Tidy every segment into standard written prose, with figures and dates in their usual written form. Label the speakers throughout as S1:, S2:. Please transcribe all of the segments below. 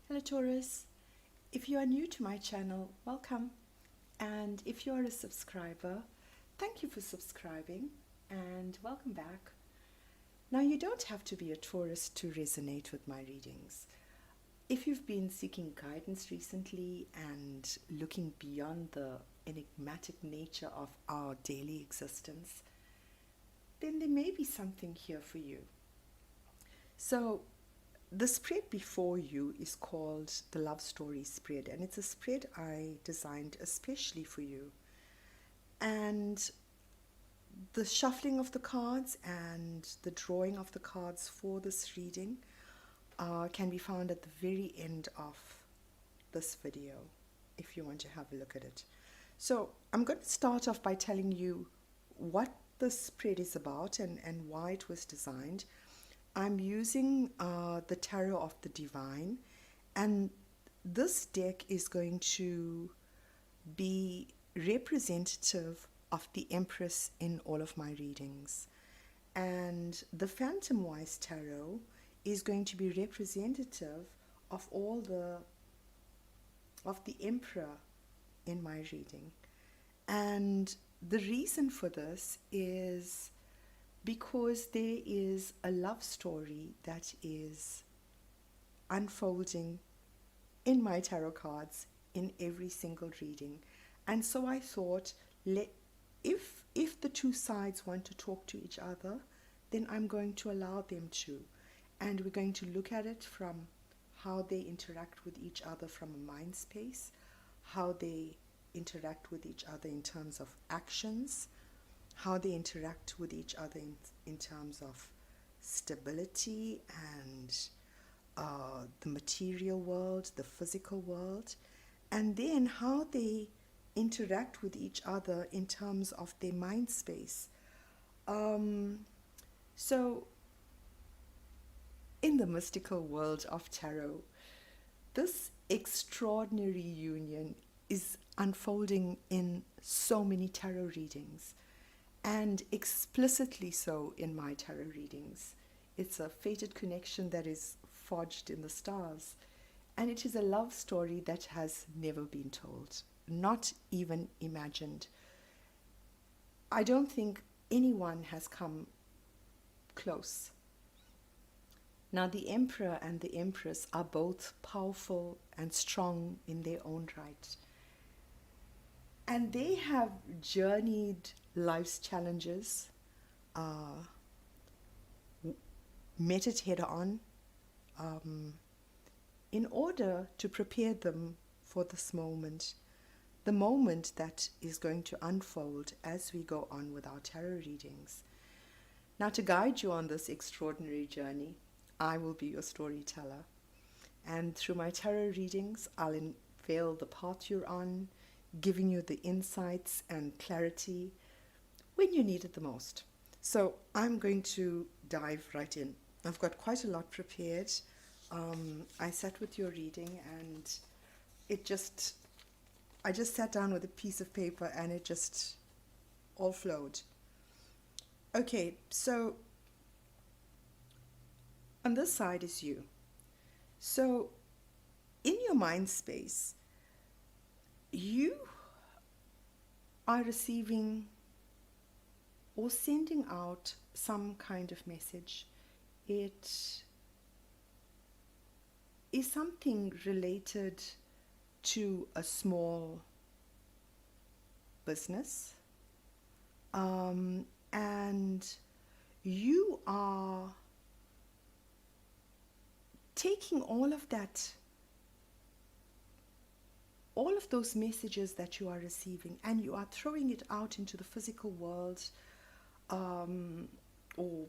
S1: Hello Taurus, if you are new to my channel, welcome, and if you are a subscriber, thank you for subscribing and welcome back. Now you don't have to be a Taurus to resonate with my readings. If you've been seeking guidance recently and looking beyond the enigmatic nature of our daily existence, then there may be something here for you. So the spread before you is called the Love Story Spread, and it's a spread I designed especially for you. And the shuffling of the cards and the drawing of the cards for this reading can be found at the very end of this video if you want to have a look at it. So I'm going to start off by telling you what the spread is about and why it was designed. I'm using the Tarot of the Divine, and this deck is going to be representative of the Empress in all of my readings. And the Phantom Wise Tarot is going to be representative of the Emperor in my reading. And the reason for this is because there is a love story that is unfolding in my tarot cards in every single reading. And so I thought, if the two sides want to talk to each other, then I'm going to allow them to. And we're going to look at it from how they interact with each other from a mind space, how they interact with each other in terms of actions, how they interact with each other in terms of stability and the material world, the physical world, and then how they interact with each other in terms of their mind space. So in the mystical world of tarot, this extraordinary union is unfolding in so many tarot readings, and explicitly so in my tarot readings. It's a fated connection that is forged in the stars, and it is a love story that has never been told, not even imagined. I don't think anyone has come close. Now, the Emperor and the Empress are both powerful and strong in their own right. And they have journeyed life's challenges, met it head on, in order to prepare them for this moment, the moment that is going to unfold as we go on with our tarot readings. Now, to guide you on this extraordinary journey, I will be your storyteller. And through my tarot readings, I'll unveil the path you're on, giving you the insights and clarity when you need it the most. So I'm going to dive right in. I've got quite a lot prepared. I sat with your reading and I just sat down with a piece of paper and it just all flowed. Okay, so on this side is you. So in your mind space, you are receiving or sending out some kind of message. It is something related to a small business, and you are taking all of those messages that you are receiving, and you are throwing it out into the physical world, or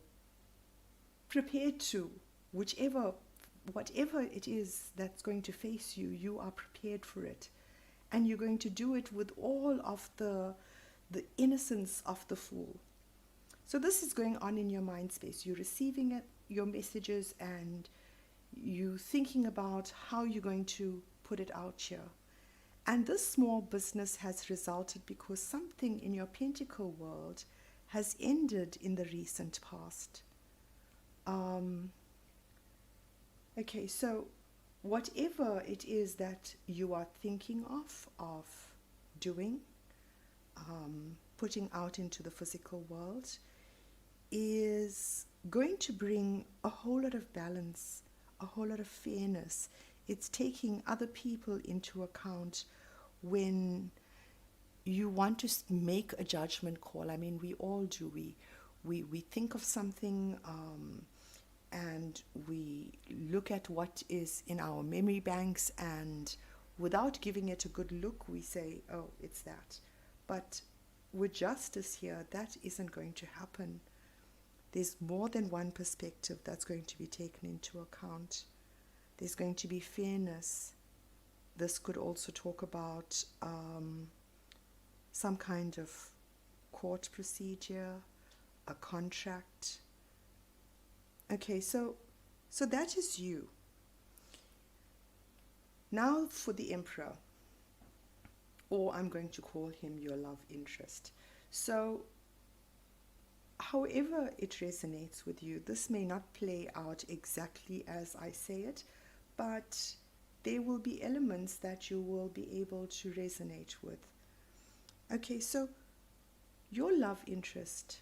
S1: prepared to, whatever it is that's going to face you, you are prepared for it. And you're going to do it with all of the innocence of the fool. So this is going on in your mind space. You're receiving it, your messages, and you thinking about how you're going to put it out here. And this small business has resulted because something in your pentacle world has ended in the recent past. Okay, so whatever it is that you are thinking of doing, putting out into the physical world, is going to bring a whole lot of balance, a whole lot of fairness. It's taking other people into account when you want to make a judgment call. I mean, we all do. We think of something, and we look at what is in our memory banks, and without giving it a good look, we say, oh, it's that. But with justice here, that isn't going to happen. There's more than one perspective that's going to be taken into account. There's going to be fairness. This could also talk about some kind of court procedure, a contract. Okay, so that is you. Now for the Emperor, or I'm going to call him your love interest. So however it resonates with you, this may not play out exactly as I say it, but there will be elements that you will be able to resonate with. Okay, so your love interest,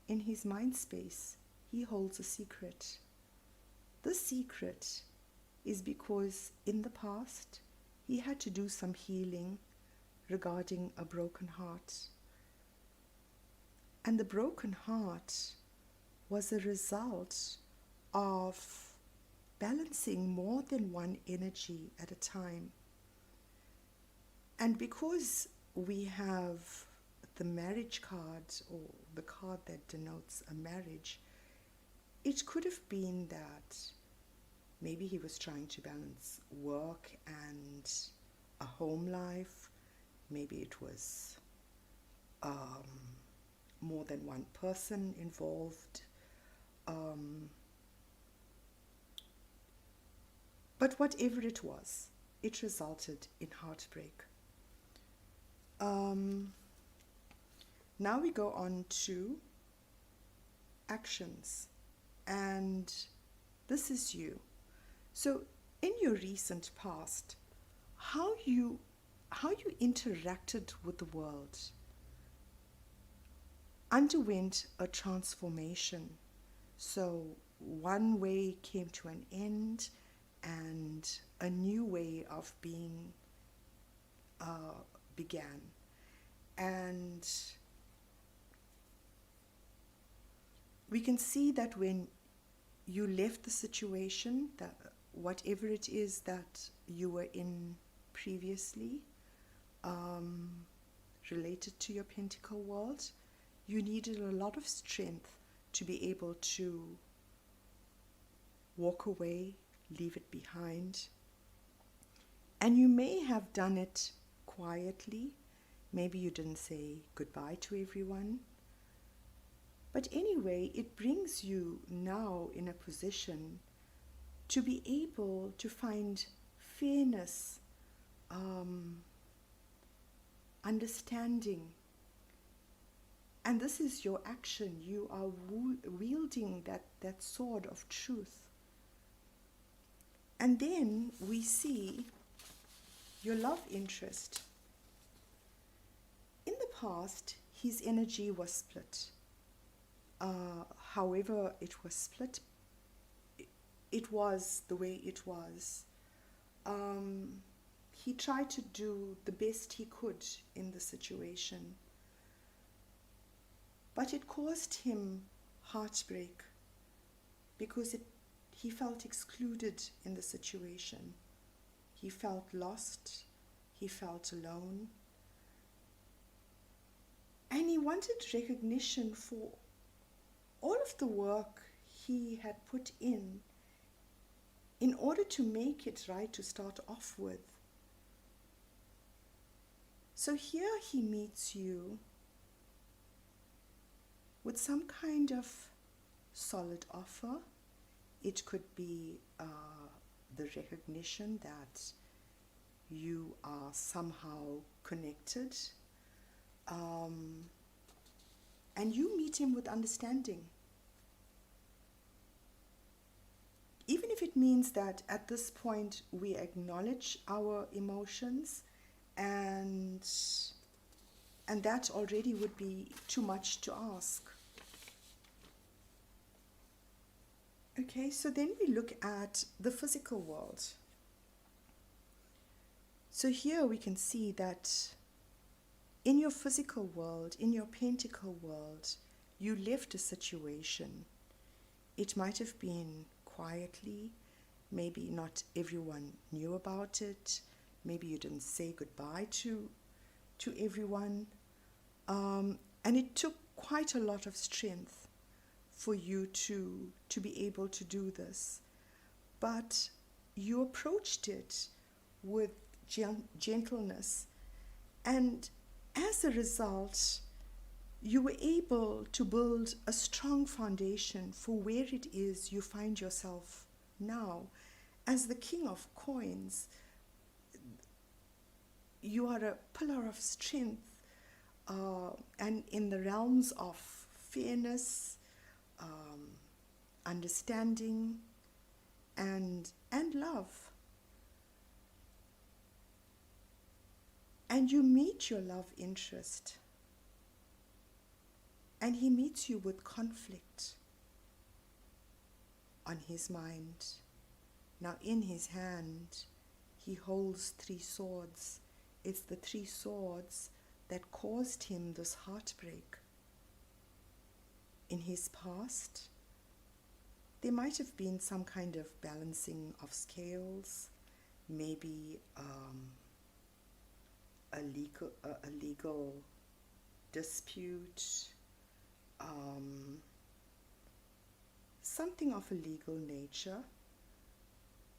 S1: in his mind space, he holds a secret. This secret is because in the past he had to do some healing regarding a broken heart. And the broken heart was a result of balancing more than one energy at a time. And because we have the marriage card, or the card that denotes a marriage, it could have been that maybe he was trying to balance work and a home life. Maybe it was more than one person involved. But whatever it was, it resulted in heartbreak. Now we go on to actions, and this is you. So in your recent past, how you interacted with the world underwent a transformation. So one way came to an end, and a new way of being began. And we can see that when you left the situation, that whatever it is that you were in previously, related to your pentacle world, you needed a lot of strength to be able to walk away, leave it behind. And you may have done it quietly. Maybe you didn't say goodbye to everyone. But anyway, it brings you now in a position to be able to find fairness, understanding. And this is your action. You are wielding that sword of truth. And then we see your love interest. In the past, his energy was split. However it was split, it was the way it was. He tried to do the best he could in the situation, but it caused him heartbreak because he felt excluded in the situation. He felt lost, he felt alone, and he wanted recognition for all of the work he had put in order to make it right to start off with. So here he meets you with some kind of solid offer. It could be the recognition that you are somehow connected, and you meet him with understanding. Even if it means that at this point we acknowledge our emotions, and that already would be too much to ask. Okay, so then we look at the physical world. So here we can see that in your physical world, in your pentacle world, you left a situation. It might have been quietly, maybe not everyone knew about it, maybe you didn't say goodbye to everyone, and it took quite a lot of strength for you to be able to do this. But you approached it with gentleness, and as a result, you were able to build a strong foundation for where it is you find yourself now. As the King of Coins, you are a pillar of strength, and in the realms of fairness, understanding, and love. And you meet your love interest, and he meets you with conflict on his mind. Now in his hand, he holds 3 swords. It's the 3 swords that caused him this heartbreak. In his past, there might have been some kind of balancing of scales, maybe a legal dispute, something of a legal nature,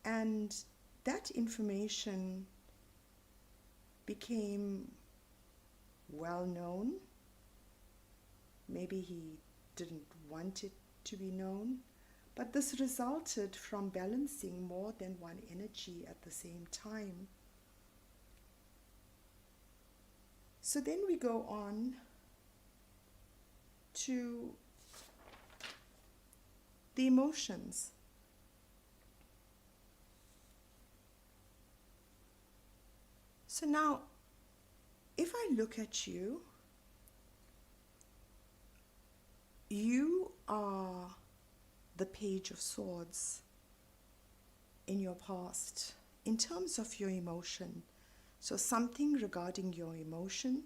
S1: and that information became well known. Maybe he didn't want it to be known, but this resulted from balancing more than one energy at the same time. So then we go on to the emotions. So now, if I look at you, you are the Page of Swords in your past, in terms of your emotion. So something regarding your emotion,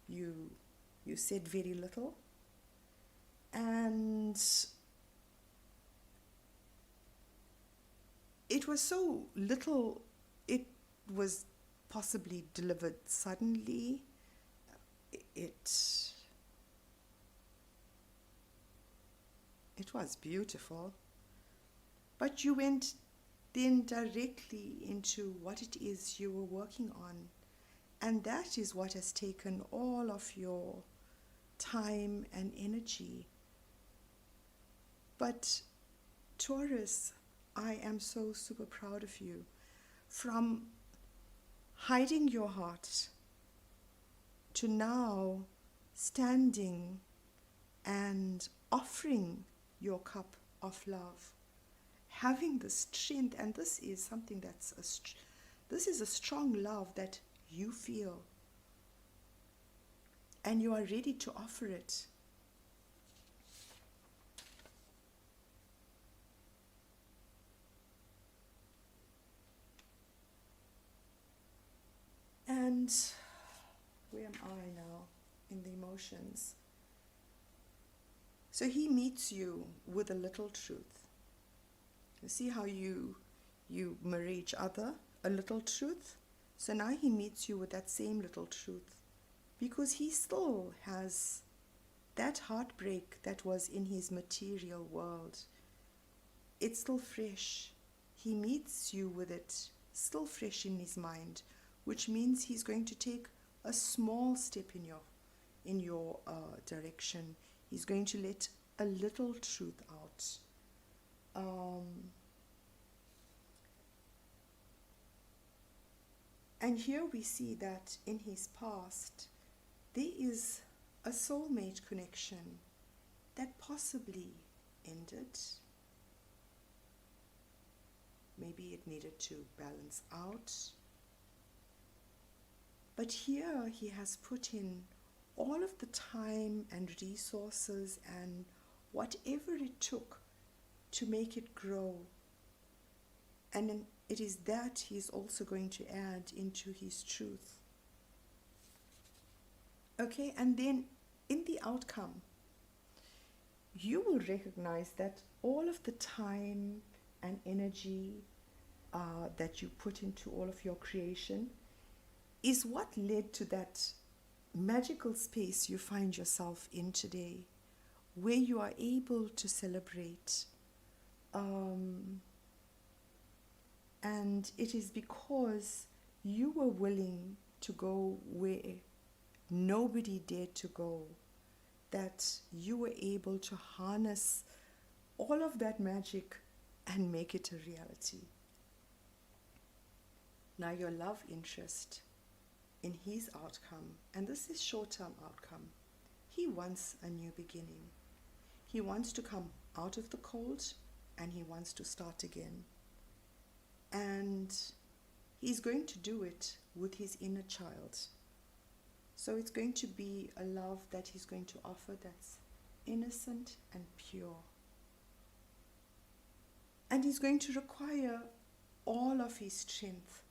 S1: you said very little, and it was so little, it was possibly delivered suddenly. It was beautiful, but you went then directly into what it is you were working on, and that is what has taken all of your time and energy. But Taurus, I am so super proud of you. From hiding your heart to now standing and offering your cup of love, having the strength, and this is something this is a strong love that you feel, and you are ready to offer it. And where am I now in the emotions? So he meets you with a little truth. You see how you mirror each other, a little truth? So now he meets you with that same little truth, because he still has that heartbreak that was in his material world. It's still fresh. He meets you with it still fresh in his mind, which means he's going to take a small step in your direction. He's going to let a little truth out. And here we see that in his past, there is a soulmate connection that possibly ended. maybe it needed to balance out. But here he has put in all of the time and resources and whatever it took to make it grow. And it is that he's also going to add into his truth. Okay, and then in the outcome, you will recognize that all of the time and energy that you put into all of your creation is what led to that magical space you find yourself in today, where you are able to celebrate. And it is because you were willing to go where nobody dared to go, that you were able to harness all of that magic and make it a reality. Now your love interest in his outcome, and this is short-term outcome, he wants a new beginning. He wants to come out of the cold and he wants to start again. And he's going to do it with his inner child. So it's going to be a love that he's going to offer that's innocent and pure. And he's going to require all of his strength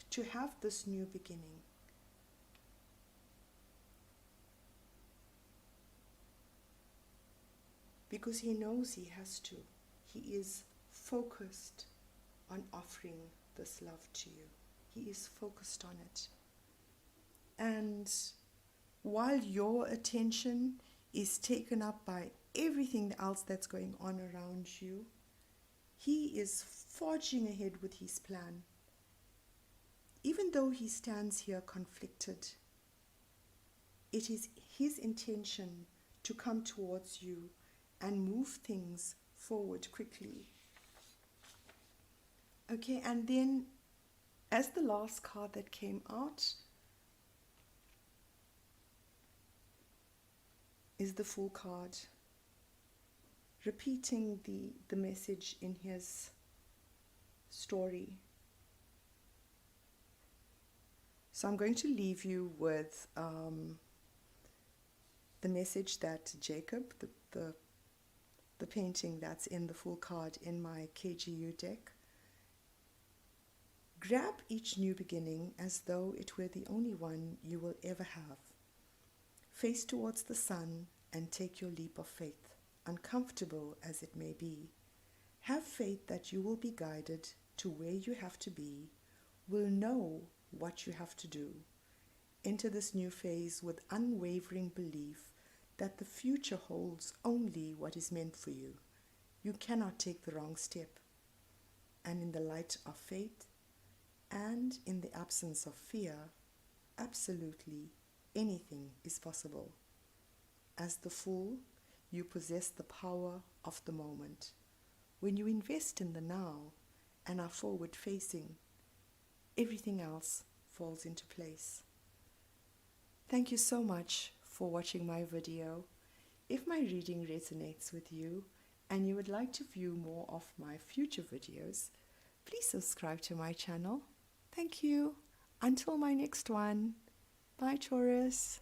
S1: to have this new beginning. Because he knows he has to. He is focused on offering this love to you. He is focused on it. And while your attention is taken up by everything else that's going on around you, he is forging ahead with his plan. Even though he stands here conflicted, it is his intention to come towards you and move things forward quickly. Okay, and then as the last card that came out is the Fool card, repeating the message in his story. So I'm going to leave you with the message that Jacob, the painting that's in the Fool card in my KGU deck. Grab each new beginning as though it were the only one you will ever have. Face towards the sun and take your leap of faith, uncomfortable as it may be. Have faith that you will be guided to where you have to be, will know what you have to do. Enter this new phase with unwavering belief that the future holds only what is meant for you. You cannot take the wrong step. And in the light of faith and in the absence of fear, absolutely anything is possible. As the Fool, you possess the power of the moment. When you invest in the now and are forward facing, everything else falls into place. Thank you so much for watching my video. If my reading resonates with you and you would like to view more of my future videos, please subscribe to my channel. Thank you. Until my next one. Bye, Taurus.